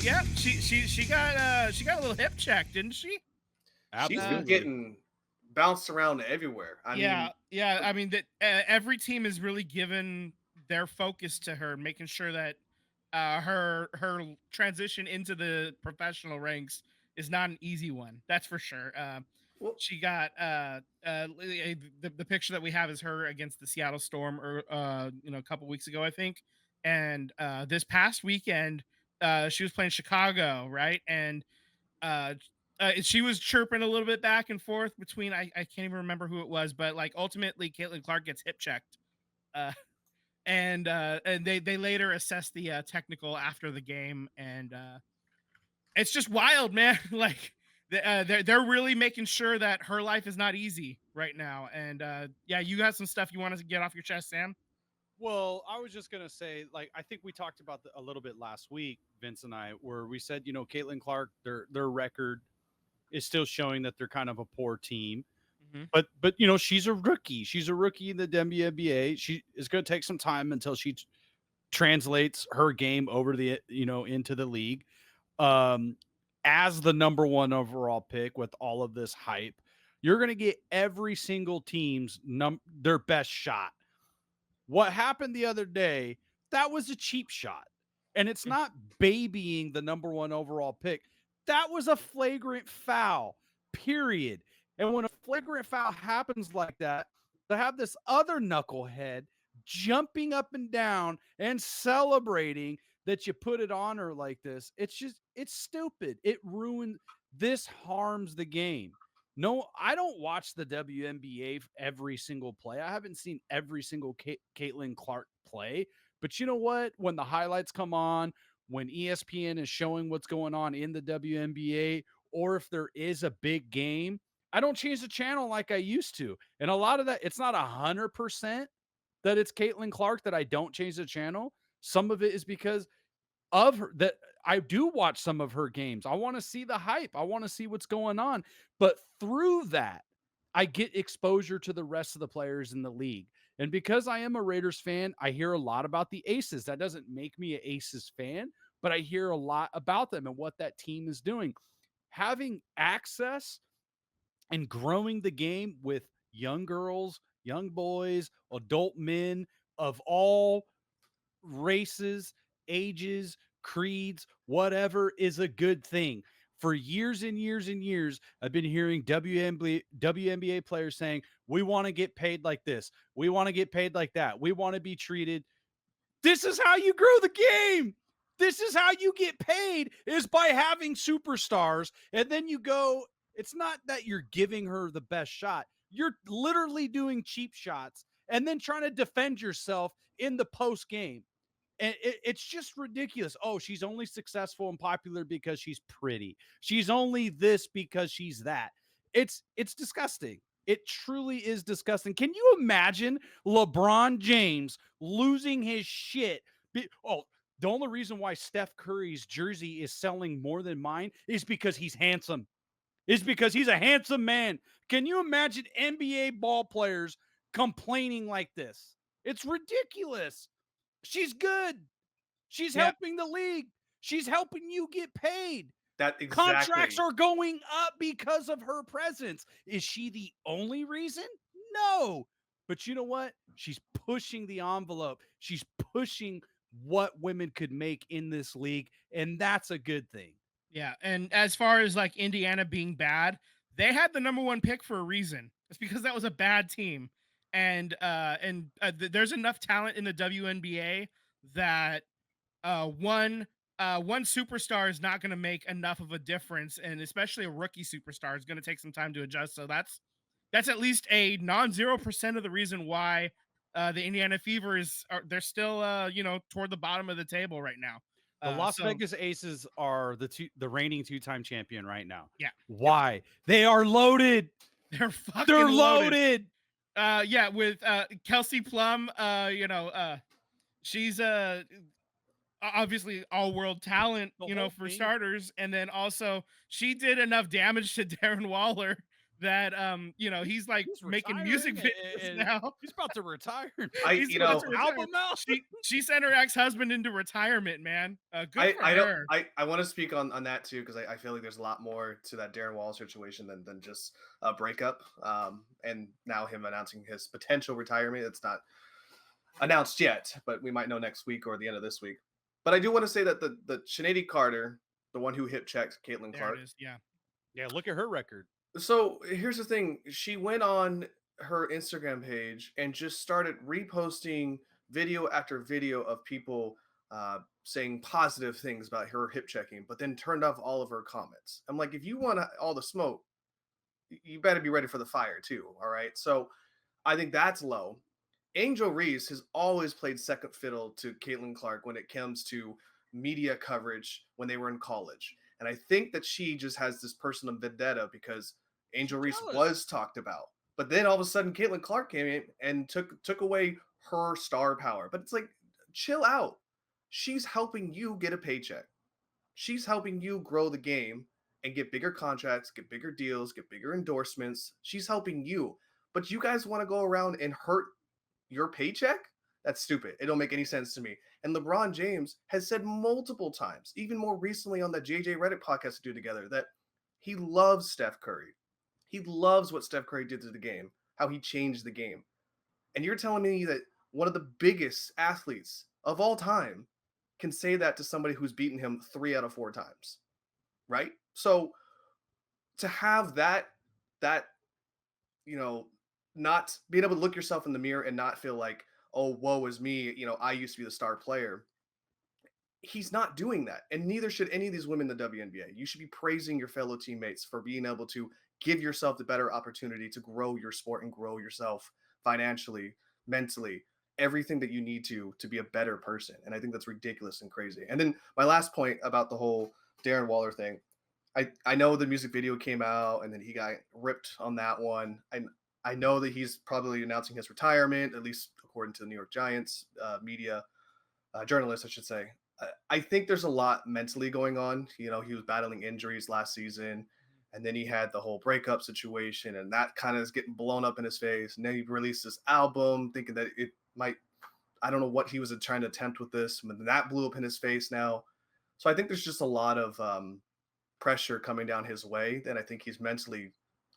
Yeah, she got a little hip check, didn't she? She's been Absolutely. getting bounced around everywhere. I Yeah, mean, yeah. I mean that every team is really given their focus to her, making sure that her transition into the professional ranks is not an easy one. That's for sure. well, She got the picture that we have is her against the Seattle Storm, or a couple weeks ago, I think. And this past weekend, she was playing Chicago, right? And uh, she was chirping a little bit back and forth between I can't even remember who it was, but like ultimately Caitlin Clark gets hip checked. Uh, and they later assess the technical after the game, and it's just wild, man. Like they're really making sure that her life is not easy right now. And yeah, you got some stuff you want to get off your chest, Sam? Well, I was just gonna say, like, I think we talked about a little bit last week, Vince and I, where we said, Caitlin Clark, their record is still showing that they're kind of a poor team. Mm-hmm. But she's a rookie. She's a rookie in the WNBA. She is going to take some time until she translates her game over the into the league. Um, as the number one overall pick with all of this hype, you're going to get every single team's their best shot. What happened the other day, that was a cheap shot. And it's not babying the number one overall pick. That was a flagrant foul, period. And when a flagrant foul happens like that, to have this other knucklehead jumping up and down and celebrating that you put it on her like this, it's stupid. It ruined, this harms the game. No, I don't watch the WNBA every single play. I haven't seen every single Caitlin Clark play. But you know what? When the highlights come on, when ESPN is showing what's going on in the WNBA, or if there is a big game, I don't change the channel like I used to. And a lot of that, it's not 100% that it's Caitlin Clark that I don't change the channel. Some of it is because of her, that I do watch some of her games. I want to see the hype. I want to see what's going on. But through that, I get exposure to the rest of the players in the league. And because I am a Raiders fan, I hear a lot about the Aces. That doesn't make me an Aces fan, but I hear a lot about them and what that team is doing. Having access and growing the game with young girls, young boys, adult men of all races, ages, creeds, whatever is a good thing. For years and years and years, I've been hearing WNBA players saying, we want to get paid like this. We want to get paid like that. We want to be treated. This is how you grow the game. This is how you get paid, is by having superstars. And then you go, it's not that you're giving her the best shot. You're literally doing cheap shots and then trying to defend yourself in the post game. And it's just ridiculous. Oh, she's only successful and popular because she's pretty. She's only this because she's that. It's disgusting. It truly is disgusting. Can you imagine LeBron James losing his shit? The only reason why Steph Curry's jersey is selling more than mine is because he's handsome. Is because he's a handsome man. Can you imagine NBA ball players complaining like this? It's ridiculous. She's good. She's Yeah, helping the league. She's helping you get paid. that Contracts exactly. are going up because of her presence. Is she the only reason? No. But you know what? She's pushing the envelope. She's pushing what women could make in this league, and that's a good thing. yeah. And as far as like Indiana being bad, they had the number one pick for a reason. It's because that was a bad team, and there's enough talent in the WNBA that one superstar is not going to make enough of a difference, and especially a rookie superstar is going to take some time to adjust. So that's at least a non-0% of the reason why the Indiana Fever they're still toward the bottom of the table right now. The Las So Vegas Aces are the reigning two-time champion right now. yeah, yep, Why? They are loaded. they're fucking They're loaded. loaded. Yeah, with Kelsey Plum, she's obviously all world talent, The whole for thing. starters. And then also she did enough damage to Darren Waller that he's like He's making music retiring videos and now. he's about to retire. He's you about know, to retire. album out. She sent her ex-husband into retirement, man. Good for I don't her. I want to speak on that too because I feel like there's a lot more to that Darren Waller situation than just a breakup. And now him announcing his potential retirement. It's not announced yet, but we might know next week or the end of this week. But I do want to say that the Chennedy Carter, the one who hip checked Caitlin There Clark. it is. Yeah. Yeah, look at her record. So here's the thing: she went on her Instagram page and just started reposting video after video of people saying positive things about her hip checking, but then turned off all of her comments. I'm like, if you want all the smoke, you better be ready for the fire too. All right. So I think that's low. Angel Reese has always played second fiddle to Caitlin Clark when it comes to media coverage when they were in college. And I think that she just has this personal vendetta because Angel Reese was talked about. But then all of a sudden Caitlin Clark came in and took away her star power. But it's like, chill out. She's helping you get a paycheck. She's helping you grow the game and get bigger contracts, get bigger deals, get bigger endorsements. She's helping you. But you guys want to go around and hurt your paycheck? That's stupid. It don't make any sense to me. And LeBron James has said multiple times, even more recently on that JJ Redick podcast to do together, that he loves Steph Curry. He loves what Steph Curry did to the game, how he changed the game. And you're telling me that one of the biggest athletes of all time can say that to somebody who's beaten him 3 out of 4 times, right? So to have that not being able to look yourself in the mirror and not feel like, oh, woe is me, I used to be the star player. He's not doing that. And neither should any of these women in the WNBA. You should be praising your fellow teammates for being able to give yourself the better opportunity to grow your sport and grow yourself financially, mentally, everything that you need to be a better person. And I think that's ridiculous and crazy. And then my last point about the whole Darren Waller thing. I know the music video came out and then he got ripped on that one. I know that he's probably announcing his retirement, at least according to the New York Giants media journalist, I should say. I think there's a lot mentally going on. He was battling injuries last season, and then he had the whole breakup situation, and that kind of is getting blown up in his face. And then he released this album thinking that it might, I don't know what he was trying to attempt with this, but that blew up in his face now. So I think there's just a lot of pressure coming down his way. Then I think he's mentally,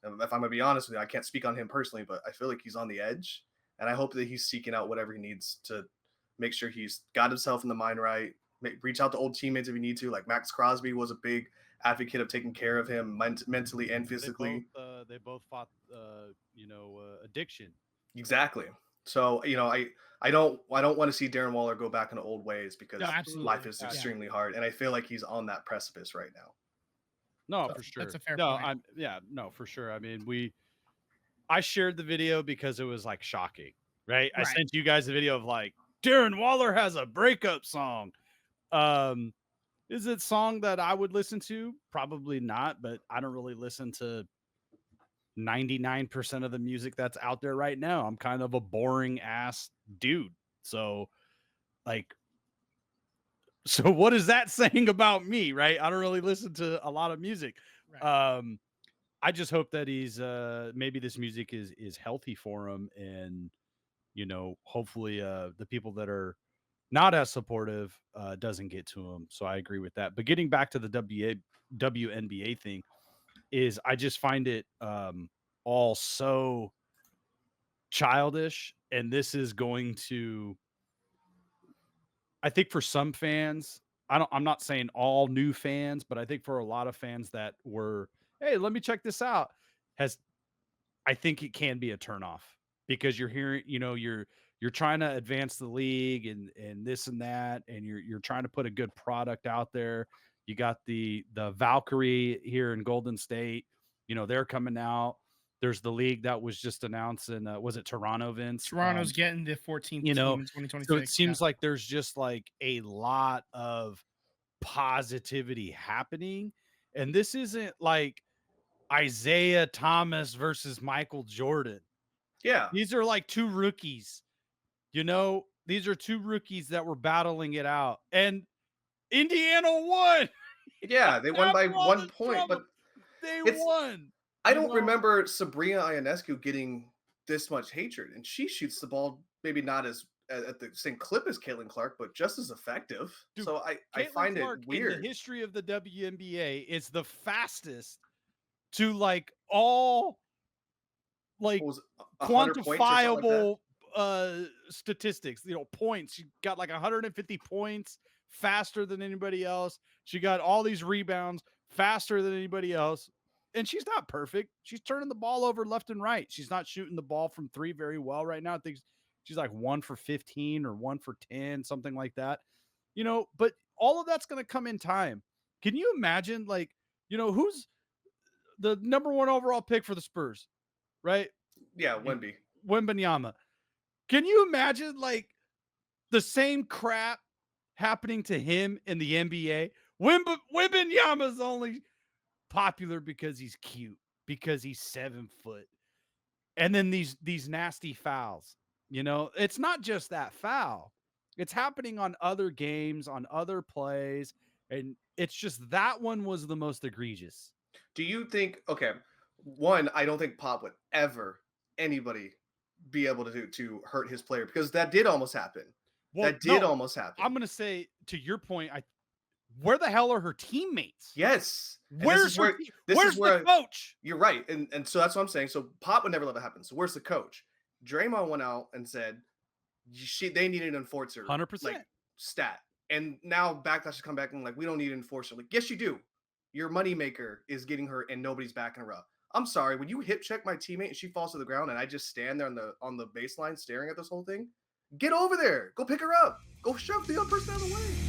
if I'm gonna be honest with you, I can't speak on him personally, but I feel like he's on the edge, and I hope that he's seeking out whatever he needs to make sure he's got himself in the mind right. Reach out to old teammates if you need to. Like Max Crosby was a big advocate of taking care of him mentally and physically. They both fought, addiction. Exactly. So I don't want to see Darren Waller go back into old ways because life is extremely hard, and I feel like he's on that precipice right now. No, for sure. That's a fair point. For sure. I mean, I shared the video because it was like shocking, right? I sent you guys a video of like Darren Waller has a breakup song. Is it a song that I would listen to? Probably not, but I don't really listen to 99% of the music that's out there right now. I'm kind of a boring ass dude. So what is that saying about me, right? I don't really listen to a lot of music. Right. I just hope that he's maybe this music is healthy for him, and hopefully the people that are not as supportive doesn't get to him. So I agree with that. But getting back to the WNBA thing is I just find it all so childish, and this is going to, I think for some fans, I'm not saying all new fans, but I think for a lot of fans that were, hey, let me check this out, I think it can be a turnoff because you're hearing, you're trying to advance the league and this and that, and you're trying to put a good product out there. You got the Valkyrie here in Golden State, they're coming out. There's the league that was just announced in was it Toronto, Vince? Toronto's getting the 14th team in 2026. So it seems like there's just like a lot of positivity happening, and this isn't like Isaiah Thomas versus Michael Jordan. Yeah. These are like two rookies. These are two rookies that were battling it out, and Indiana won. Yeah, they won by 1 point, but they won. I you don't know? remember Sabrina Ionescu getting this much hatred, and she shoots the ball maybe not as at the same clip as Caitlin Clark, but just as effective. Dude, So I Caitlin find it Clark in the weird. history of the WNBA is the fastest to like all like What was it, 100 points or something like that? quantifiable statistics, points. She got like 150 points faster than anybody else. She got all these rebounds faster than anybody else. And she's not perfect. She's turning the ball over left and right. She's not shooting the ball from three very well right now. I think she's like 1 for 15 or 1 for 10, something like that. But all of that's going to come in time. Can you imagine, like, who's the number 1 overall pick for the Spurs, right? Yeah, Wemby. Wembanyama. Can you imagine like the same crap happening to him in the NBA? Wembanyama's only popular because he's cute, because he's 7 foot. And then these nasty fouls. It's not just that foul. It's happening on other games, on other plays, and it's just that one was the most egregious. Do you think? Okay, one, I don't think Pop would ever anybody be able to hurt his player because that did almost happen. Well, That did no, almost happen. I'm gonna say to your point, where the hell are her teammates? Yes. And Where's the coach? You're right. And so that's what I'm saying. So Pop would never let that happen. So where's the coach? Draymond went out and said they needed an enforcer. 100%. Like stat. And now Backlash has come back and like, we don't need an enforcer. Like, yes, you do. Your moneymaker is getting hurt and nobody's backing her up. I'm sorry, when you hip check my teammate and she falls to the ground and I just stand there on the baseline staring at this whole thing, get over there. Go pick her up. Go shove the other person out of the way.